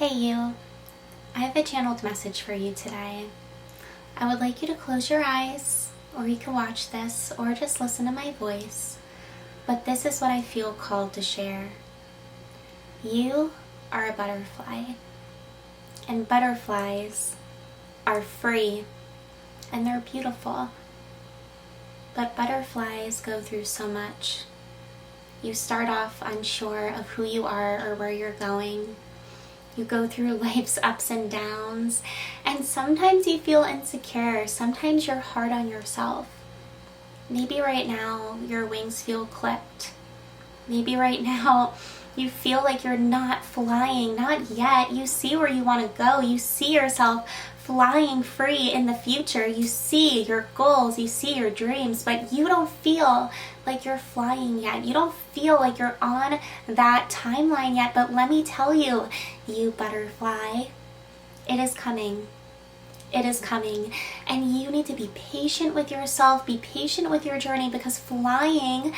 Hey you, I have a channeled message for you today. I would like you to close your eyes, or you can watch this, or just listen to my voice. But this is what I feel called to share. You are a butterfly, and butterflies are free, and they're beautiful. But butterflies go through so much. You start off unsure of who you are or where you're going. You go through life's ups and downs, and sometimes you feel insecure. Sometimes you're hard on yourself. Maybe right now your wings feel clipped. Maybe right now you feel like you're not flying, not yet. You see where you want to go. You see yourself flying free in the future. You see your goals, you see your dreams, but you don't feel like you're flying yet. You don't feel like you're on that timeline yet. But let me tell you, you butterfly, it is coming. It is coming. And you need to be patient with yourself, be patient with your journey, because flying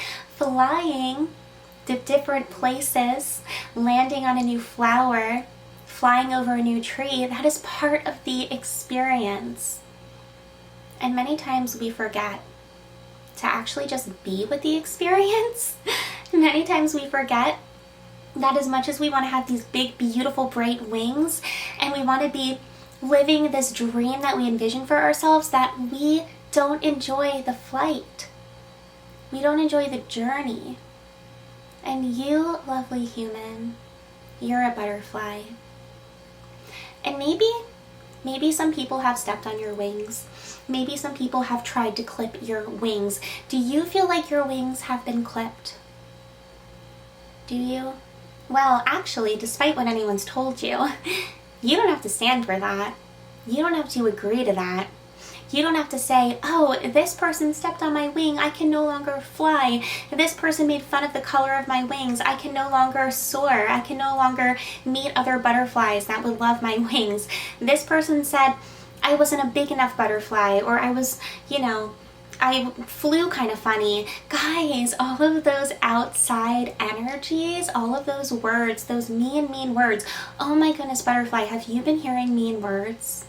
to different places, landing on a new flower, flying over a new tree, that is part of the experience. And many times we forget to actually just be with the experience. Many times we forget that as much as we want to have these big, beautiful, bright wings, and we want to be living this dream that we envision for ourselves, that we don't enjoy the flight. We don't enjoy the journey. And you, lovely human, you're a butterfly. And maybe some people have stepped on your wings. Maybe some people have tried to clip your wings. Do you feel like your wings have been clipped? Do you? Well, actually, despite what anyone's told you, you don't have to stand for that. You don't have to agree to that. You don't have to say, oh, this person stepped on my wing, I can no longer fly. This person made fun of the color of my wings, I can no longer soar. I can no longer meet other butterflies that would love my wings. This person said I wasn't a big enough butterfly, or I was, I flew kind of funny. Guys, all of those outside energies, all of those words, those mean words. Oh my goodness, butterfly, have you been hearing mean words?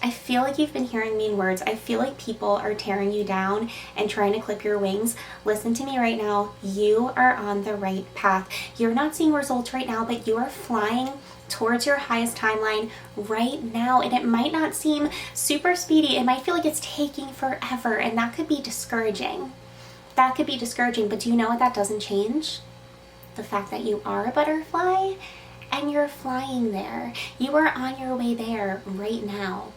I feel like you've been hearing mean words. I feel like people are tearing you down and trying to clip your wings. Listen to me right now. You are on the right path. You're not seeing results right now, but you are flying towards your highest timeline right now. And it might not seem super speedy. It might feel like it's taking forever, and that could be discouraging. That could be discouraging, but do you know what that doesn't change? The fact that you are a butterfly and you're flying there. You are on your way there right now.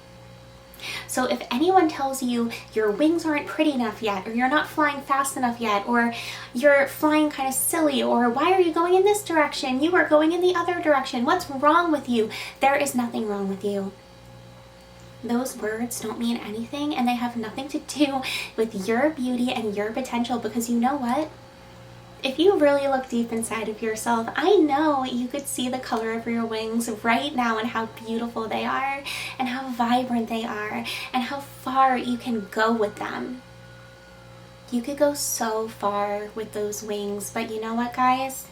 So if anyone tells you your wings aren't pretty enough yet, or you're not flying fast enough yet, or you're flying kind of silly, or why are you going in this direction? You are going in the other direction. What's wrong with you? There is nothing wrong with you. Those words don't mean anything, and they have nothing to do with your beauty and your potential, because you know what? If you really look deep inside of yourself, I know you could see the color of your wings right now and how beautiful they are and how vibrant they are and how far you can go with them. You could go so far with those wings, but you know what, guys?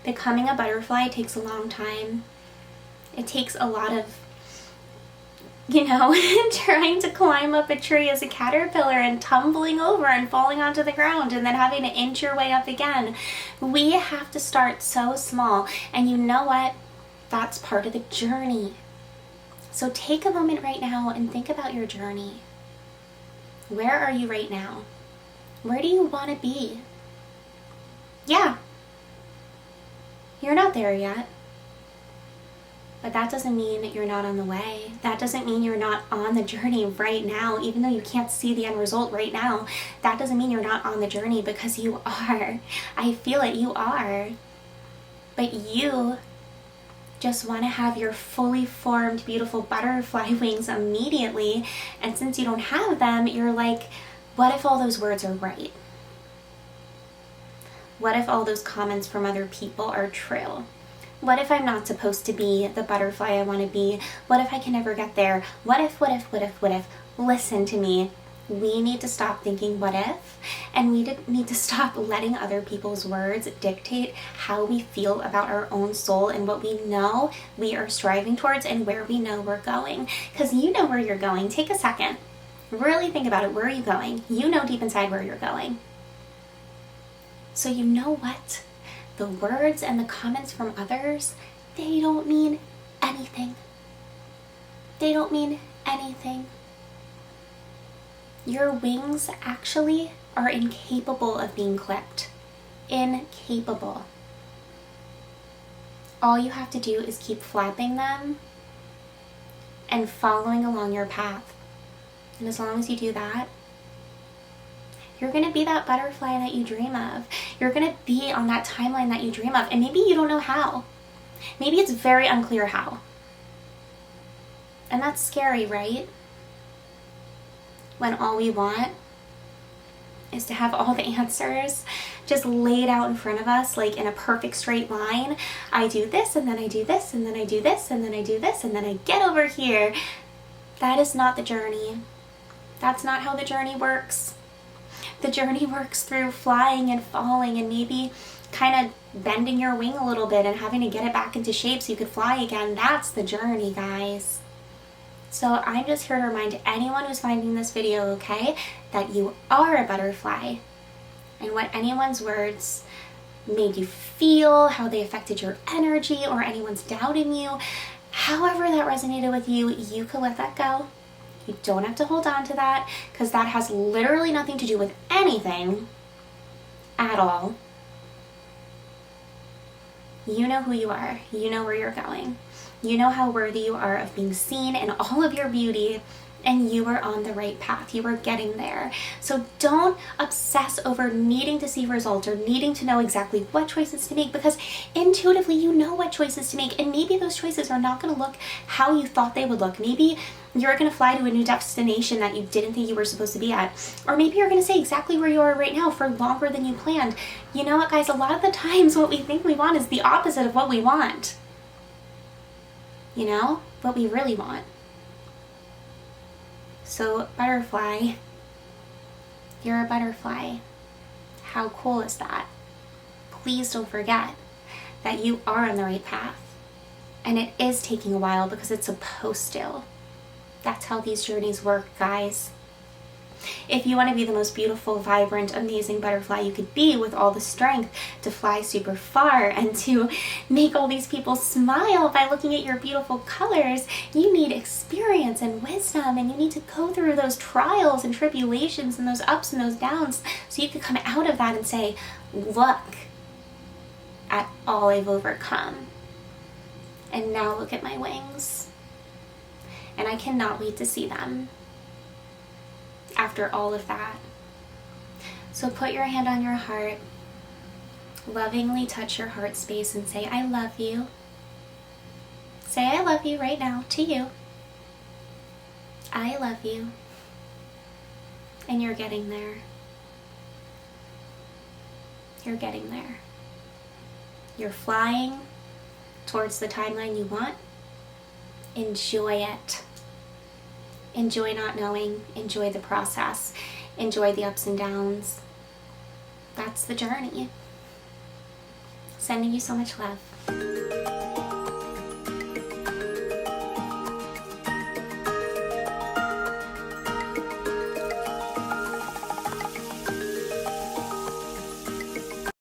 Becoming a butterfly takes a long time. It takes a lot of trying to climb up a tree as a caterpillar and tumbling over and falling onto the ground and then having to inch your way up again. We have to start so small, and you know what? That's part of the journey. So take a moment right now and think about your journey. Where are you right now? Where do you want to be? Yeah, you're not there yet. But that doesn't mean that you're not on the way. That doesn't mean you're not on the journey right now. Even though you can't see the end result right now, that doesn't mean you're not on the journey, because you are. I feel it, you are. But you just want to have your fully formed, beautiful butterfly wings immediately. And since you don't have them, you're like, what if all those words are right? What if all those comments from other people are true? What if I'm not supposed to be the butterfly I want to be? What if I can never get there? What if? Listen to me. We need to stop thinking what if, and we need to stop letting other people's words dictate how we feel about our own soul and what we know we are striving towards and where we know we're going. Because you know where you're going. Take a second. Really think about it. Where are you going? You know deep inside where you're going. So you know what? The words and the comments from others, they don't mean anything. They don't mean anything. Your wings actually are incapable of being clipped. Incapable. All you have to do is keep flapping them and following along your path. And as long as you do that, you're going to be that butterfly that you dream of. You're going to be on that timeline that you dream of. And maybe you don't know how. Maybe it's very unclear how. And that's scary, right? When all we want is to have all the answers just laid out in front of us, like in a perfect straight line. I do this, and then I do this, and then I do this, and then I do this, and then I get over here. That is not the journey. That's not how the journey works. The journey works through flying and falling and maybe kind of bending your wing a little bit and having to get it back into shape so you could fly again. That's the journey, guys. So I'm just here to remind anyone who's finding this video, okay, that you are a butterfly. And what anyone's words made you feel, how they affected your energy, or anyone's doubting you, however that resonated with you, you can let that go. You don't have to hold on to that, because that has literally nothing to do with anything at all. You know who you are. You know where you're going. You know how worthy you are of being seen in all of your beauty, and you are on the right path. You are getting there. So don't obsess over needing to see results or needing to know exactly what choices to make, because intuitively you know what choices to make, and maybe those choices are not going to look how you thought they would look. Maybe you're going to fly to a new destination that you didn't think you were supposed to be at, or maybe you're going to stay exactly where you are right now for longer than you planned. You know what, guys? A lot of the times what we think we want is the opposite of what we want. You know, what we really want. So, butterfly, you're a butterfly. How cool is that? Please don't forget that you are on the right path. And it is taking a while because it's supposed to. That's how these journeys work, guys. If you want to be the most beautiful, vibrant, amazing butterfly you could be, with all the strength to fly super far and to make all these people smile by looking at your beautiful colors, you need experience and wisdom, and you need to go through those trials and tribulations and those ups and those downs so you can come out of that and say, look at all I've overcome. And now look at my wings. And I cannot wait to see them after all of that. So put your hand on your heart, lovingly touch your heart space and say, I love you. Say, I love you right now to you. I love you. And you're getting there. You're getting there. You're flying towards the timeline you want. Enjoy it. Enjoy not knowing. Enjoy the process. Enjoy the ups and downs. That's the journey. Sending you so much love.